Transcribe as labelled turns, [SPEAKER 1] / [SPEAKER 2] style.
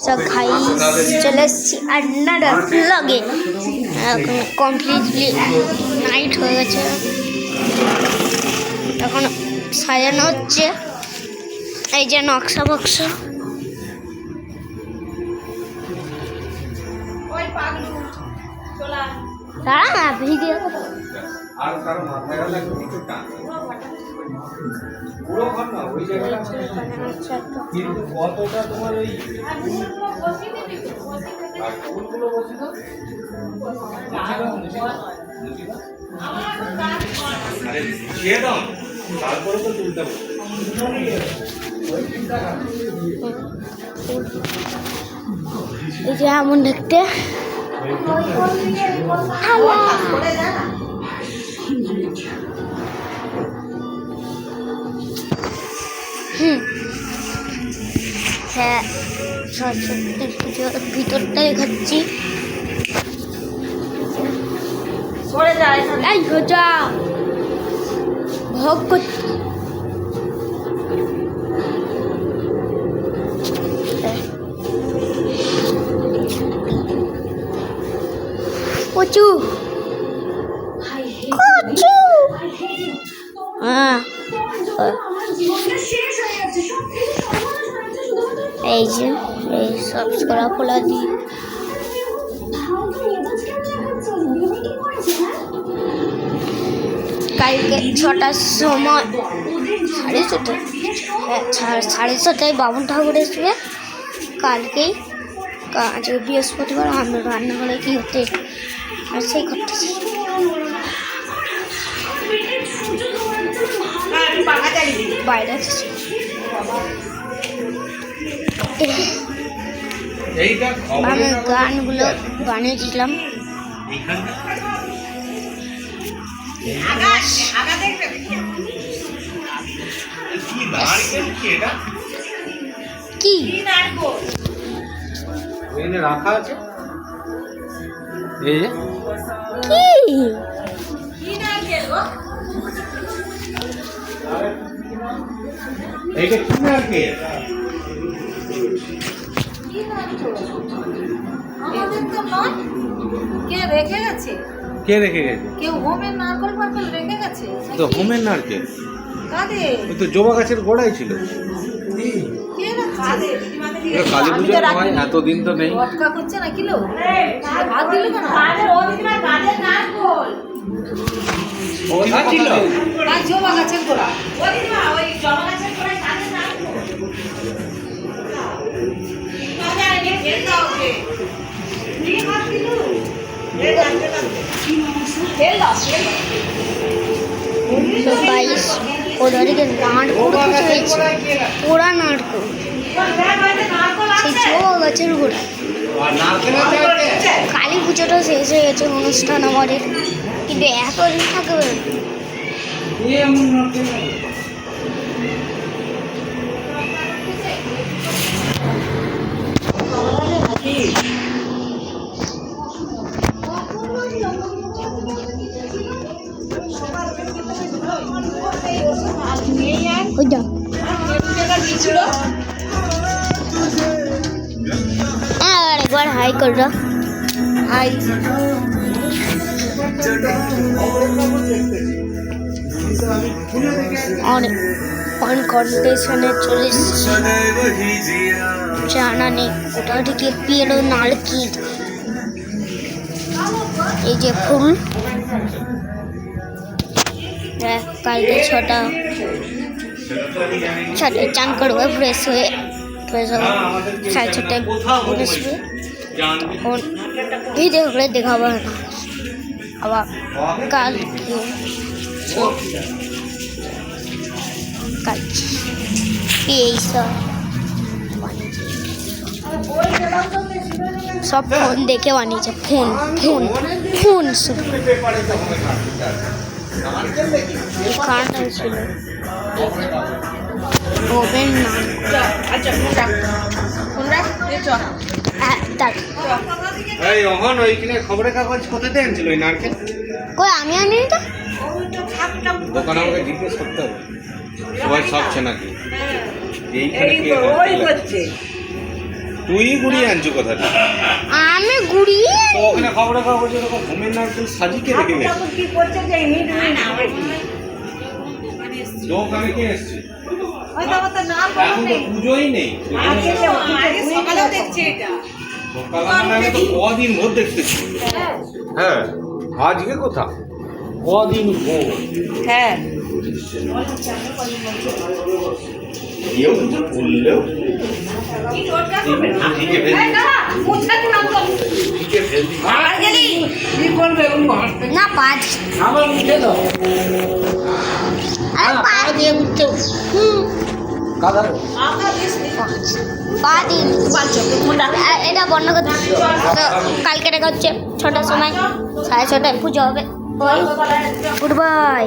[SPEAKER 1] তো গাইস চলে এসেছি আন্নাডার ব্লগে। এখন কমপ্লিটলি নাইট হয়ে গেছে, এখন সাজানো হচ্ছে। এই যে নকশা বক্সা, দাঁড়া না ভিডিও
[SPEAKER 2] আর কারো মাথায় গেলে কিছু টান পুরো ঘর না ওই জায়গাটা কিন্তু কতটা তোমার ওই আর ফুলগুলো বসে দাও আরে দিয়ে দাও তারপরে তো তুলতে হবে।
[SPEAKER 1] এই যে এমন দেখতে হ্যাঁ ভিতরটা দেখাচ্ছি। এই সোজা ভোগ করছি। কচু কচু এই যে এই সব ছোড়া ফোলা দিয়ে কালকে 6টার সময় 6:30, হ্যাঁ 6:30টায় বামুন ঠাকুর আসবে। কালকেই আজকে বৃহস্পতিবার আমরা রান্না করে কি হতে আর সেই করতেছি। বাইরে আমি গানগুলো বানিয়েছিলাম। কি
[SPEAKER 2] রাখা আছে এই যে
[SPEAKER 1] কি
[SPEAKER 2] এইটা কি নারকেল?
[SPEAKER 3] কে রেখে গেছে?
[SPEAKER 2] কে রেখে গেছে?
[SPEAKER 3] কেউ হোমের নারকেল ফারকেল রেখে গেছে?
[SPEAKER 2] তো হোমের নারকেল
[SPEAKER 3] কাদের?
[SPEAKER 2] ওই তো জবা গাছের গোড়ায় ছিল।
[SPEAKER 3] কে না কাদের?
[SPEAKER 2] কালী পুজোর সময় এতদিন তো নেই।
[SPEAKER 3] ভটকা করছে না কিলো? হাত দিলে কেন? কাদের ও দিদিমা কাদের নারকেল?
[SPEAKER 2] কোথা ছিল?
[SPEAKER 3] আর জবা গাছের গোড়া। ও দিদিমা ওই জবা গাছের গোড়ায় কাদের নারকেল? কাদের এনে ফেল দাও ওকে। নি হাত দিলু। এ জানতে লাগবে। ফেল দাও ফেল দাও।
[SPEAKER 1] তো গাইস ওদিকে নারকোল হয়েছে, পোড়া নারকোল সেই জবা গাছের গোড়া। কালী পুজোটা শেষ হয়ে গেছে অনুষ্ঠান আমাদের, কিন্তু এতদিন থাকবে না। একবার হাই করো, হাই। অনেক কন্টেশনে চলে জানা নেই ওটা থেকে পেলো নারকেল। এই যে ফুল কালকে 6টায় চান করবে, ফ্রেশ হয়ে 6:30টায় বসবে। তখন ভিডিও করে দেখাবো না, আবার কালকে সব ফোন দেখে বানিয়েছে, ফোন ফোন ফোন শুধু খানটা ছিল ওভেন না।
[SPEAKER 2] খবরের কাগজ কোথাতে আনছিল ওই নারকেল?
[SPEAKER 1] কই আমি আনি তো,
[SPEAKER 2] দোকানে আমাকে জিজ্ঞেস করতে হবে। সবাই সবছে নাকি?
[SPEAKER 4] তুই গুড়িয়ে আনছো কথাটা।
[SPEAKER 1] আমি গুড়িয়ে
[SPEAKER 4] তো ওখানে খবরে কাগজ এরকম ঘুমের নারকেল সাজিকে রেখে গেছে।
[SPEAKER 3] ঠাকুর কি করছে যে মিট
[SPEAKER 4] দোকানে কে এসছে?
[SPEAKER 3] হয়তো আমার তো নাম
[SPEAKER 4] এখন তো পুজোই নেই।
[SPEAKER 3] সকালেও দেখছি এটা
[SPEAKER 4] সকাল মানে তো কদিন ভোর দেখতেছি। হ্যাঁ আজকে কোথা কদিন ভোর।
[SPEAKER 3] হ্যাঁ
[SPEAKER 4] কেউ কিছু বললেও দিকে ফেলবি। দিকে ফেলবি।
[SPEAKER 1] না পাঁচ আর পা দিয়ে উঠতে হুম পা দিন এটা বন্ধ করতে কালকে দেখা হচ্ছে 6টার সময় 6:30 পুজো হবে গুড বাই।